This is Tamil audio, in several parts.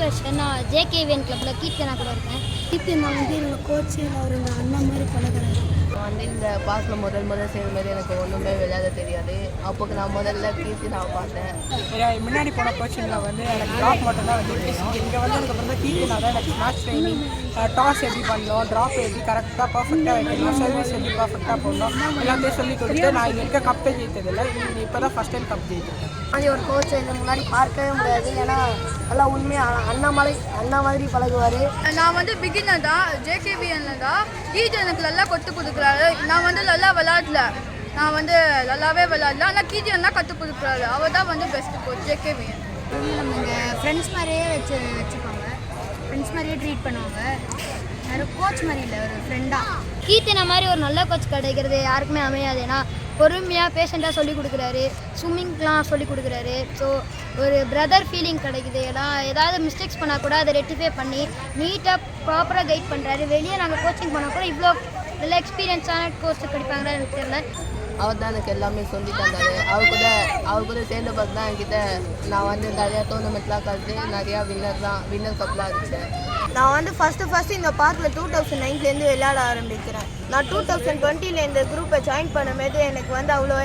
இன்ட்ரடக்ஷன். நான் ஜேகேவிஎன் கிளப்பில் கீர்த்தனா கூட இருக்கேன். கீர்த்தனா வந்து என்னோடய கோச்சு, அவர் எங்கள் அண்ணா மாதிரி பழகிறாரு. வந்து இந்த பார்க்கில் முதல் சேரும்போது எனக்கு ஒன்றுமே விளையாட தெரியாது. அப்போக்கு நான் முதல்ல கீர்த்தனாவை பார்த்தேன். முன்னாடி போன கோச்சிங்கில் வந்து எனக்கு ட்ராப் மட்டும் தான் வந்து இங்கே வந்து அதுக்கப்புறம் தான் கீர்த்தனா தான் எனக்கு மேட்ச் ட்ரைனிங், டாஸ் எப்படி பண்ணணும், ட்ராப் எப்படி கரெக்டாக பர்ஃபெக்டாக வைக்கணும், சர்வீஸ் எப்படி பர்ஃபெக்டாக போடணும் எல்லாத்தையும் சொல்லி கொடுத்து நான் இங்கே இருக்க கப்பே ஜெயித்ததில்லை. இப்போ தான் ஃபஸ்ட் டைம் கப் ஜெயிச்சிருக்கேன். அது ஒரு கோச்சை இந்த முன்னாடி பார்க்கவே முடியாது. ஏன்னா நல்லா உண்மையாக அண்ணா மாதிரி பழகுவார். நான் வந்து பிகினர் தான், ஜேகேவிஎன்ல தான். கீஜ் எனக்கு நல்லா கற்றுக் கொடுக்குறாரு. நான் வந்து நல்லா விளாடல, நான் வந்து நல்லாவே விளாடல. ஆனால் கீஜன் தான் கற்றுக் கொடுக்குறாரு. அவர் தான் வந்து பெஸ்ட் கோச் ஜேகேவிஎன். நம்ம இங்கே ஃப்ரெண்ட்ஸ் மாதிரியே வச்சுப்பாங்க, ஃப்ரெண்ட்ஸ் மாதிரியே ட்ரீட் பண்ணுவாங்க. யாரும் கோச் மாதிரி இல்லை, ஒரு ஃப்ரெண்டாக. கீர்த்தனா மாதிரி ஒரு நல்ல கோச் கிடைக்கிறது யாருக்குமே அமையாது. ஏன்னா பொறுமையாக பேஷண்ட்டாக சொல்லிக் கொடுக்குறாரு, ஸ்விம்மிங்லாம் சொல்லிக் கொடுக்குறாரு. ஸோ ஒரு பிரதர் ஃபீலிங் கிடைக்குது. ஏன்னா ஏதாவது மிஸ்டேக்ஸ் பண்ணால் கூட அதை ரெக்டிஃபை பண்ணி நீட்டாக ப்ராப்பராக கைட் பண்ணுறாரு. வெளியே நாங்கள் கோச்சிங் பண்ணால் கூட இவ்வளோ நல்ல எக்ஸ்பீரியன்ஸான கோர்ஸ் கிடைப்பாங்களா எனக்கு தெரியல. அவர் தான் எனக்கு எல்லாமே சொல்லி தந்தார். அவர் கூட சேர்ந்த பார்த்து தான் என்கிட்ட நான் வந்து நிறையா டோர்னமெண்ட்லாம் கலந்து நிறையா வின்னர் கப்லாம் அடித்தேன். நான் வந்து ஃபஸ்ட்டு இந்த பார்க்கில் 2009 விளையாட ஆரம்பிக்கிறேன். நான் 2020 இந்த குரூப்பை ஜாயின் பண்ணும்போது எனக்கு வந்து அவ்வளோ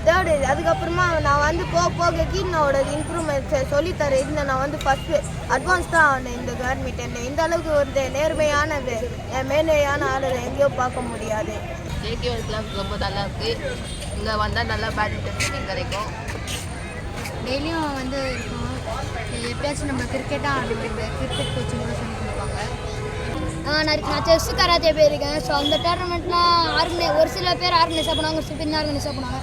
தேர்டு. அதுக்கப்புறமா நான் வந்து போக கீர்த்தனாவோட இம்ப்ரூவ்மெண்ட்ஸை சொல்லித்தர இருந்தேன். நான் வந்து ஃபஸ்ட்டு அட்வான்ஸ் தான் ஆனேன் இந்த பேட்மிண்டன். இந்த அளவுக்கு ஒரு நேர்மையானது மேன்மையான ஆளை எங்கேயோ பார்க்க முடியாது. ஜேகேவிஎன் கிளாஸ் ரொம்ப நல்லா இருக்குது. இங்கே வந்தால் நல்லா பேட்மிண்டன் ட்ரைனிங் கிடைக்கும். டெய்லியும் வந்து இருக்கும். எப்பயாச்சும் நம்ம கிரிக்கெட்டாக ஆடணும், கிரிக்கெட் கோச்சிங் கூட சொல்லி கொடுப்பாங்க. நான் செஸ் கராத்தே போயிருக்கேன். ஸோ அந்த டோர்னமெண்ட்லாம் ஒரு சில பேர் ஆர்கனைஸாக பண்ணாங்க, ஒரு சில பேர் ஆர்கனைஸாக பண்ணாங்க.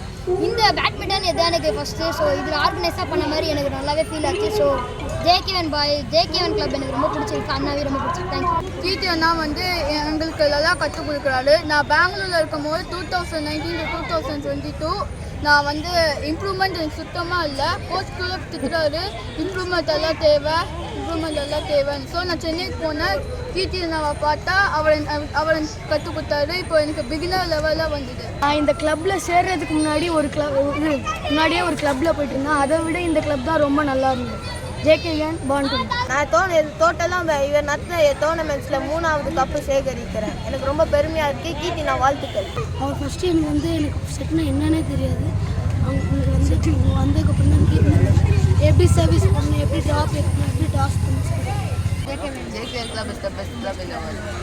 இந்த பேட்மிண்டன் எதாவது எனக்கு ஃபஸ்ட்டு. ஸோ இதில் ஆர்கனைஸாக பண்ண மாதிரி எனக்கு நல்லாவே ஃபீல் ஆச்சு. ஸோ ஜேகேவிஎன் கிளப் எனக்கு ரொம்ப பிடிச்சிருக்கு, அண்ணாவே ரொம்ப பிடிச்சிருக்கு. தேங்க்யூ. கீர்த்தனா வந்து எங்களுக்கு நல்லா கற்றுக் கொடுக்குறாரு. நான் பெங்களூரில் இருக்கும்போது 2019 to 2022 நான் வந்து இம்ப்ரூவ்மெண்ட் எனக்கு சுத்தமாக இல்லை. கோச் கூட திட்டுறாரு, இம்ப்ரூவ்மெண்ட் எல்லாம் தேவைன்னு. ஸோ நான் சென்னைக்கு போனேன். கீர்த்தனாவை பார்த்தா அவரை கற்றுக் கொடுத்தாரு. இப்போ எனக்கு பிகினர் லெவலில் வந்தது. நான் இந்த கிளப்பில் சேர்றதுக்கு முன்னாடியே ஒரு கிளப்பில் போயிட்டு இருந்தேன். அதை விட இந்த கிளப் தான் ரொம்ப நல்லா இருந்தது. ஜேகேவிஎன் பாண்டு. நான் டோட்டலாக இவர் நடத்தின டோர்னமெண்ட்ஸில் 3வது கப்பு சேகரிக்கிறேன். எனக்கு ரொம்ப பெருமையாக இருக்குது. கீர்த்தனா வாழ்த்துக்கள். அவர் ஃபஸ்ட்டு எனக்கு செட்னா என்னன்னே தெரியாது. அவங்க வந்ததுக்கப்புறம் தான் கீர்த்தனா எப்படி சர்வீஸ் பண்ணணும், எப்படி ட்ராப் எடுக்கணும், எப்படி டாஸ் பண்ணணும். JKVN club is the best club in the world.